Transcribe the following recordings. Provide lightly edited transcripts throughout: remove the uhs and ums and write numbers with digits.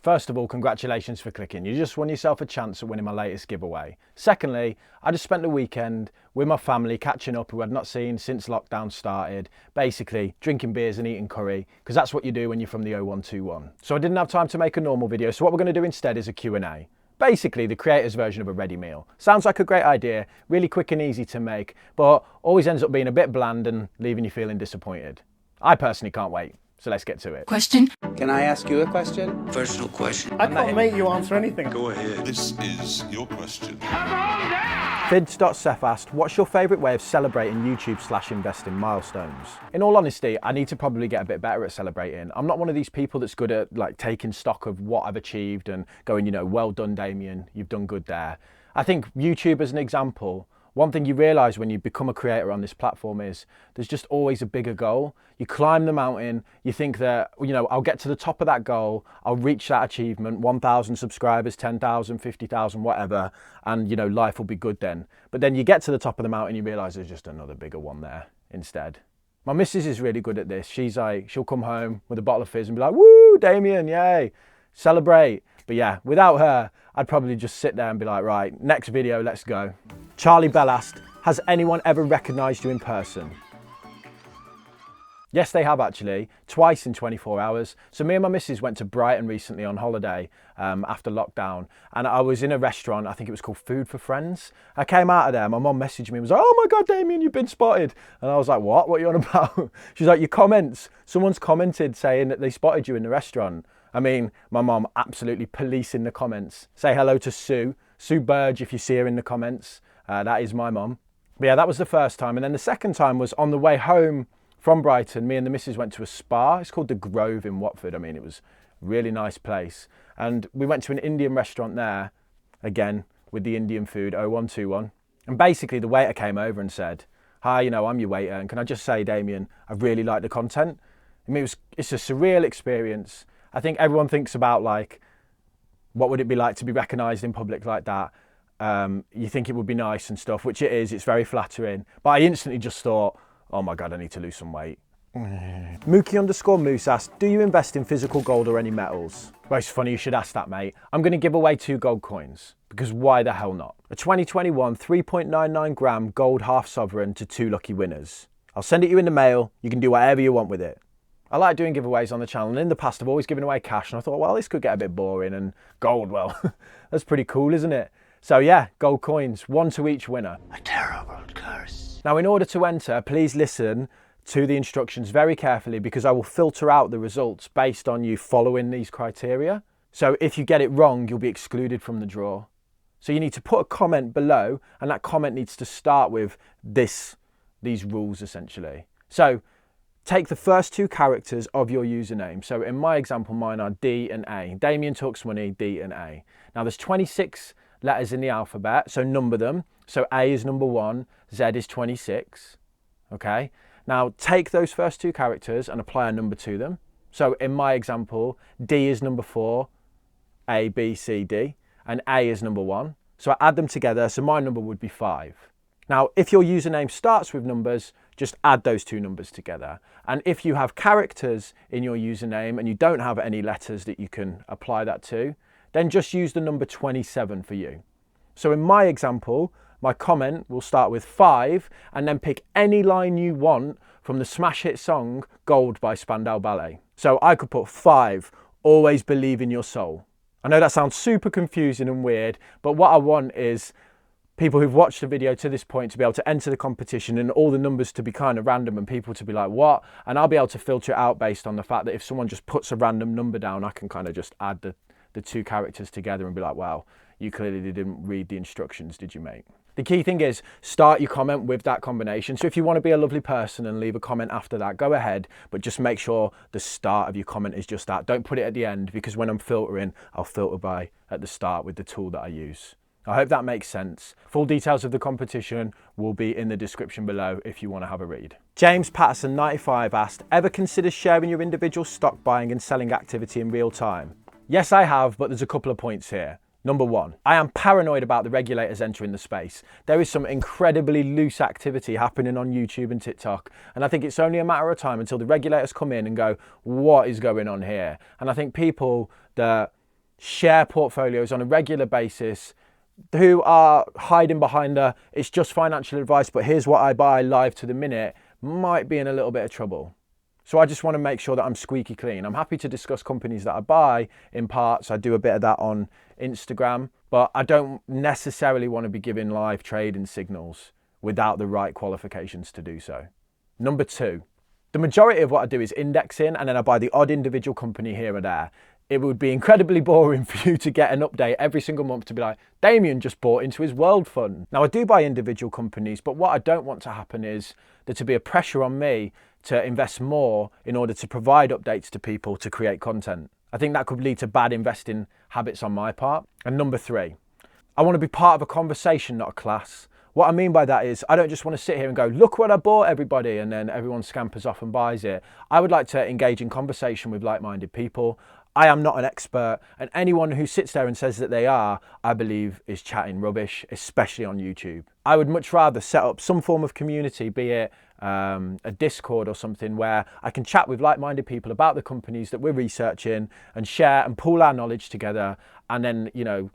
First of all, congratulations for clicking. You just won yourself a chance at winning my latest giveaway. Secondly, I just spent the weekend with my family catching up who I'd not seen since lockdown started. Basically, drinking beers and eating curry, because that's what you do when you're from the 0121. So I didn't have time to make a normal video, so what we're going to do instead is a Q&A. Basically, the creator's version of a ready meal. Sounds like a great idea, really quick and easy to make, but always ends up being a bit bland and leaving you feeling disappointed. I personally can't wait. So let's get to it. Question? Can I ask you a question? Personal question. I can't make you answer anything. Go ahead. This is your question. Fids.Seth asked, what's your favourite way of celebrating YouTube/investing milestones? In all honesty, I need to probably get a bit better at celebrating. I'm not one of these people that's good at like taking stock of what I've achieved and going, you know, well done, Damien, you've done good there. I think YouTube as an example, one thing you realise when you become a creator on this platform is there's just always a bigger goal. You climb the mountain, you think that, you know, I'll get to the top of that goal, I'll reach that achievement, 1,000 subscribers, 10,000, 50,000, whatever, and, you know, life will be good then. But then you get to the top of the mountain, you realise there's just another bigger one there instead. My missus is really good at this. She's like, she'll come home with a bottle of fizz and be like, woo, Damien, yay, celebrate. But yeah, without her, I'd probably just sit there and be like, right, next video, let's go. Charlie Bell asked, has anyone ever recognised you in person? Yes, they have actually, twice in 24 hours. So me and my missus went to Brighton recently on holiday after lockdown, and I was in a restaurant, I think it was called Food for Friends. I came out of there, my mum messaged me and was like, oh my God, Damien, you've been spotted. And I was like, what are you on about? She's like, your comments, someone's commented saying that they spotted you in the restaurant. I mean, my mum absolutely policing the comments. Say hello to Sue Burge if you see her in the comments. That is my mum. But yeah, that was the first time. And then the second time was on the way home from Brighton. Me and the missus went to a spa. It's called The Grove in Watford. I mean, it was a really nice place. And we went to an Indian restaurant there, again, with the Indian food, 0121. And basically the waiter came over and said, hi, you know, I'm your waiter. And can I just say, Damien, I really like the content. I mean, it's a surreal experience. I think everyone thinks about like, what would it be like to be recognised in public like that? You think it would be nice and stuff, which it is, it's very flattering. But I instantly just thought, oh my God, I need to lose some weight. Mookie_Moose asked, do you invest in physical gold or any metals? Well, it's funny you should ask that, mate. I'm going to give away 2 gold coins, because why the hell not? A 2021 3.99 gram gold half sovereign to 2 lucky winners. I'll send it you in the mail. You can do whatever you want with it. I like doing giveaways on the channel, and in the past I've always given away cash, and I thought, well, this could get a bit boring, and gold, well, that's pretty cool, isn't it? So yeah, gold coins, 1 to each winner. A terrible curse. Now, in order to enter, please listen to the instructions very carefully, because I will filter out the results based on you following these criteria. So if you get it wrong, you'll be excluded from the draw. So you need to put a comment below, and that comment needs to start with these rules essentially. So take the first 2 characters of your username. So in my example, mine are D and A. Damien Talks Money, D and A. Now there's 26 letters in the alphabet, so number them. So A is number 1, Z is 26, okay? Now take those first 2 characters and apply a number to them. So in my example, D is number 4, A, B, C, D, and A is number 1. So I add them together, so my number would be 5. Now, if your username starts with numbers, just add those 2 numbers together. And if you have characters in your username and you don't have any letters that you can apply that to, then just use the number 27 for you. So in my example, my comment will start with 5 and then pick any line you want from the smash hit song Gold by Spandau Ballet. So I could put 5, always believe in your soul. I know that sounds super confusing and weird, but what I want is people who've watched the video to this point to be able to enter the competition and all the numbers to be kind of random and people to be like, what? And I'll be able to filter it out based on the fact that if someone just puts a random number down, I can kind of just add the 2 characters together and be like, wow, you clearly didn't read the instructions, did you, mate? The key thing is start your comment with that combination. So if you want to be a lovely person and leave a comment after that, go ahead, but just make sure the start of your comment is just that. Don't put it at the end, because when I'm filtering, I'll filter by at the start with the tool that I use. I hope that makes sense. Full details of the competition will be in the description below if you want to have a read. James Patterson 95 asked, ever consider sharing your individual stock buying and selling activity in real time? Yes, I have, but there's a couple of points here. Number 1, I am paranoid about the regulators entering the space. There is some incredibly loose activity happening on YouTube and TikTok, and I think it's only a matter of time until the regulators come in and go, what is going on here? And I think people that share portfolios on a regular basis, who are hiding behind it's just financial advice, but here's what I buy live to the minute, might be in a little bit of trouble. So I just want to make sure that I'm squeaky clean. I'm happy to discuss companies that I buy in parts. I do a bit of that on Instagram, but I don't necessarily want to be giving live trading signals without the right qualifications to do so. Number 2, the majority of what I do is indexing, and then I buy the odd individual company here or there. It would be incredibly boring for you to get an update every single month to be like, Damien just bought into his world fund. Now, I do buy individual companies, but what I don't want to happen is there to be a pressure on me to invest more in order to provide updates to people to create content. I think that could lead to bad investing habits on my part. And number 3, I want to be part of a conversation, not a class. What I mean by that is I don't just want to sit here and go, look what I bought, everybody, and then everyone scampers off and buys it. I would like to engage in conversation with like-minded people. I am not an expert, and anyone who sits there and says that they are, I believe, is chatting rubbish, especially on YouTube. I would much rather set up some form of community, be it a Discord or something, where I can chat with like-minded people about the companies that we're researching and share and pool our knowledge together, and then, you know,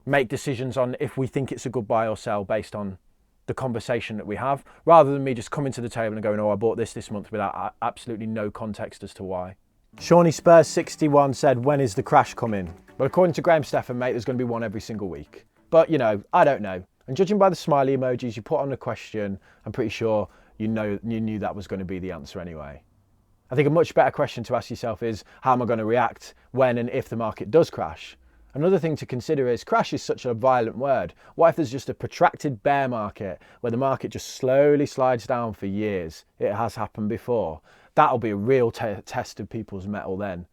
make decisions on if we think it's a good buy or sell based on the conversation that we have, rather than me just coming to the table and going, oh, I bought this month without absolutely no context as to why. Shawnee Spurs 61 said, when is the crash coming? Well, according to Graham Stephan, mate, there's going to be one every single week. But, you know, I don't know. And judging by the smiley emojis you put on the question, I'm pretty sure you knew that was going to be the answer anyway. I think a much better question to ask yourself is, how am I going to react when and if the market does crash? Another thing to consider is, crash is such a violent word. What if there's just a protracted bear market where the market just slowly slides down for years? It has happened before. That'll be a real test of people's mettle then.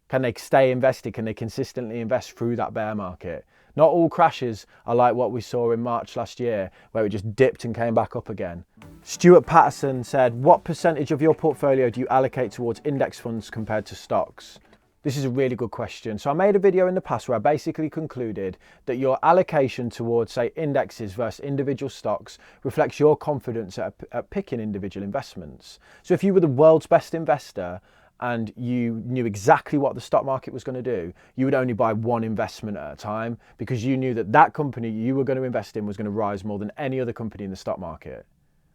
Can they stay invested? Can they consistently invest through that bear market? Not all crashes are like what we saw in March last year, where it just dipped and came back up again. Stuart Patterson said, what percentage of your portfolio do you allocate towards index funds compared to stocks? This is a really good question. So I made a video in the past where I basically concluded that your allocation towards, say, indexes versus individual stocks reflects your confidence at picking individual investments. So if you were the world's best investor and you knew exactly what the stock market was going to do, you would only buy one investment at a time, because you knew that that company you were going to invest in was going to rise more than any other company in the stock market.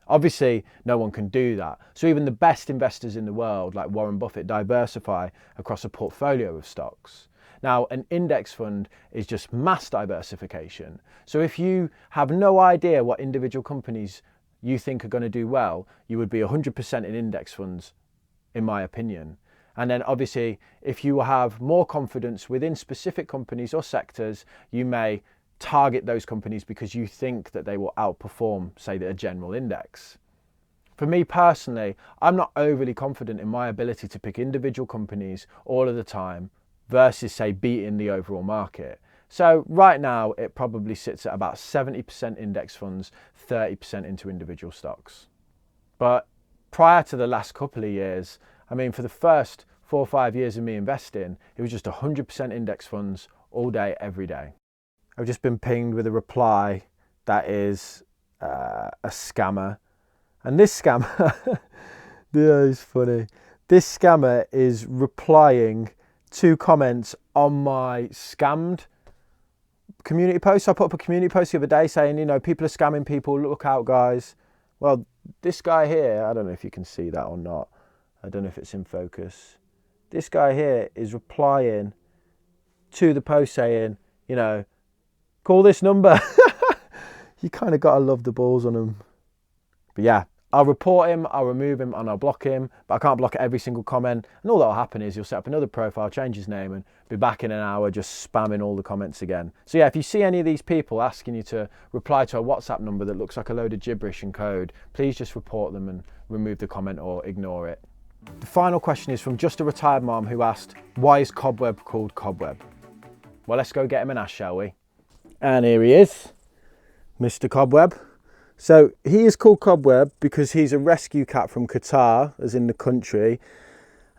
Obviously, no one can do that. So even the best investors in the world, like Warren Buffett, diversify across a portfolio of stocks. Now, an index fund is just mass diversification. So if you have no idea what individual companies you think are going to do well, you would be 100% in index funds, in my opinion. And then obviously, if you have more confidence within specific companies or sectors, you may target those companies because you think that they will outperform, say, a general index. For me personally, I'm not overly confident in my ability to pick individual companies all of the time versus, say, beating the overall market. So right now, it probably sits at about 70% index funds, 30% into individual stocks. But prior to the last couple of years, I mean, for the first 4 or 5 years of me investing, it was just 100% index funds all day, every day. I've just been pinged with a reply that is a scammer. And this scammer, yeah, it's funny. This scammer is replying to comments on my scammed community post. I put up a community post the other day saying, you know, people are scamming people, look out guys. Well, this guy here, I don't know if you can see that or not. I don't know if it's in focus. This guy here is replying to the post saying, you know, call this number. You kind of got to love the balls on him. But yeah, I'll report him, I'll remove him, and I'll block him. But I can't block every single comment. And all that'll happen is you'll set up another profile, change his name, and be back in an hour just spamming all the comments again. So yeah, if you see any of these people asking you to reply to a WhatsApp number that looks like a load of gibberish and code, please just report them and remove the comment or ignore it. The final question is from just a retired mom who asked, why is Cobweb called Cobweb? Well, let's go get him an ask, shall we? And here he is, Mr. Cobweb. So he is called Cobweb because he's a rescue cat from Qatar, as in the country.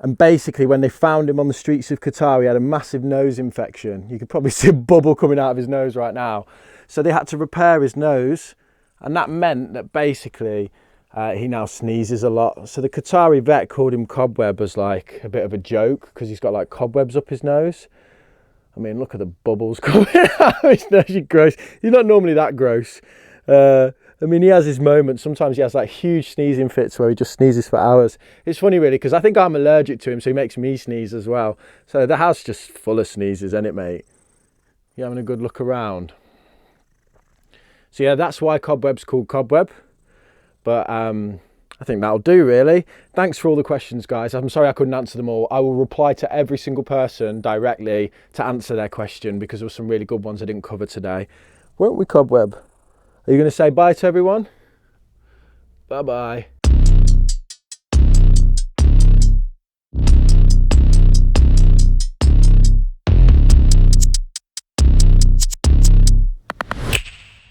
And basically when they found him on the streets of Qatar, he had a massive nose infection. You could probably see a bubble coming out of his nose right now. So they had to repair his nose. And that meant that basically he now sneezes a lot. So the Qatari vet called him Cobweb as like a bit of a joke because he's got like cobwebs up his nose. I mean, look at the bubbles coming out. It's actually gross. He's not normally that gross. I mean, he has his moments. Sometimes he has like huge sneezing fits where he just sneezes for hours. It's funny really, because I think I'm allergic to him, so he makes me sneeze as well. So the house is just full of sneezes, isn't it, mate? You having a good look around? So yeah, that's why Cobweb's called Cobweb. But I think that'll do really. Thanks for all the questions, guys. I'm sorry I couldn't answer them all. I will reply to every single person directly to answer their question, because there were some really good ones I didn't cover today. Won't we, Cobweb? Are you going to say bye to everyone? Bye-bye.